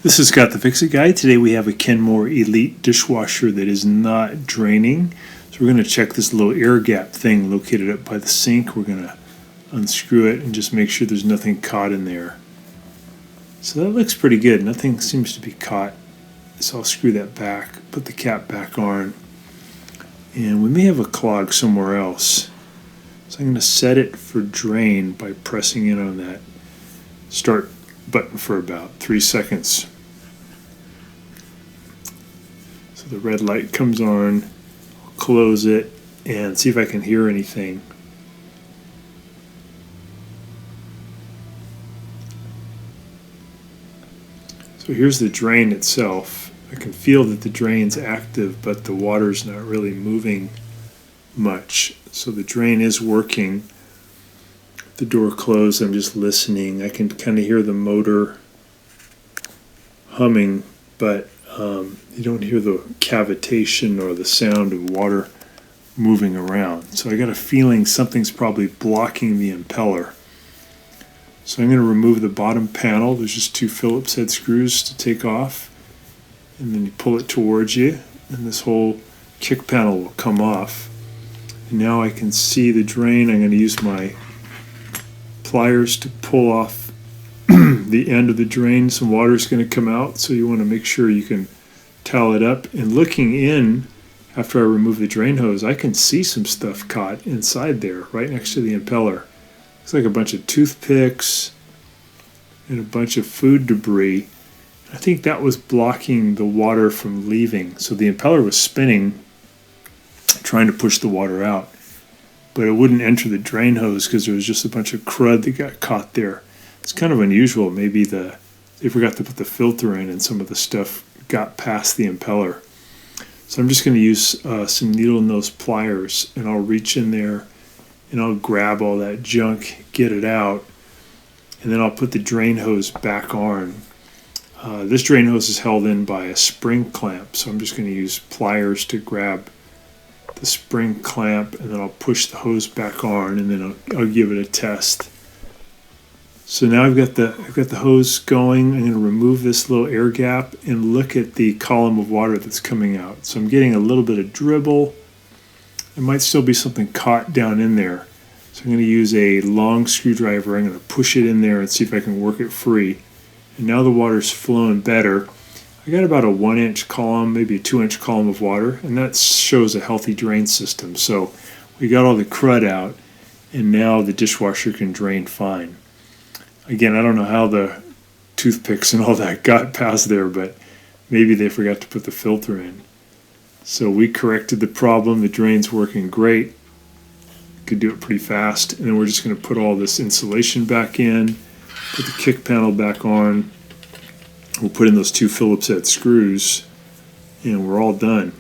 This is Scott the Fix-It Guy. Today we have a Kenmore Elite dishwasher that is not draining. So we're going to check this little air gap thing located up by the sink. We're going to unscrew it and just make sure there's nothing caught in there. So that looks pretty good. Nothing seems to be caught. So I'll screw that back, put the cap back on. And we may have a clog somewhere else. So I'm going to set it for drain by pressing in on that start button for about 3 seconds. So the red light comes on, I'll close it and see if I can hear anything. So here's the drain itself. I can feel that the drain's active, but the water's not really moving much. So the drain is working. The door closed, I'm just listening. I can kind of hear the motor humming, but you don't hear the cavitation or the sound of water moving around. So I got a feeling something's probably blocking the impeller. So I'm going to remove the bottom panel. There's just 2 Phillips head screws to take off. And then you pull it towards you, and this whole kick panel will come off. And now I can see the drain. I'm going to use my pliers to pull off the end of the drain. Some water is going to come out, so you want to make sure you can towel it up. And looking in, after I remove the drain hose, I can see some stuff caught inside there, right next to the impeller. Looks like a bunch of toothpicks and a bunch of food debris. I think that was blocking the water from leaving. So the impeller was spinning, trying to push the water out, but it wouldn't enter the drain hose because there was just a bunch of crud that got caught there. It's kind of unusual. Maybe they forgot to put the filter in and some of the stuff got past the impeller. So I'm just going to use some needle nose pliers, and I'll reach in there and I'll grab all that junk, get it out, and then I'll put the drain hose back on. This drain hose is held in by a spring clamp, so I'm just going to use pliers to grab the spring clamp, and then I'll push the hose back on, and then I'll give it a test. So now I've got the hose going. I'm going to remove this little air gap and look at the column of water that's coming out. So I'm getting a little bit of dribble. There might still be something caught down in there. So I'm going to use a long screwdriver. I'm going to push it in there and see if I can work it free. And now the water's flowing better. I got about a 1-inch column, maybe a 2-inch column of water, and that shows a healthy drain system. So we got all the crud out, and now the dishwasher can drain fine. Again, I don't know how the toothpicks and all that got past there, but maybe they forgot to put the filter in. So we corrected the problem. The drain's working great. Could do it pretty fast. And then we're just going to put all this insulation back in, put the kick panel back on. We'll put in those 2 Phillips head screws, and we're all done.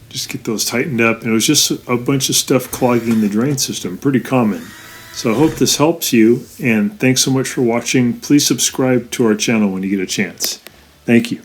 Just get those tightened up, and it was just a bunch of stuff clogging the drain system. Pretty common. So I hope this helps you, and thanks so much for watching. Please subscribe to our channel when you get a chance. Thank you.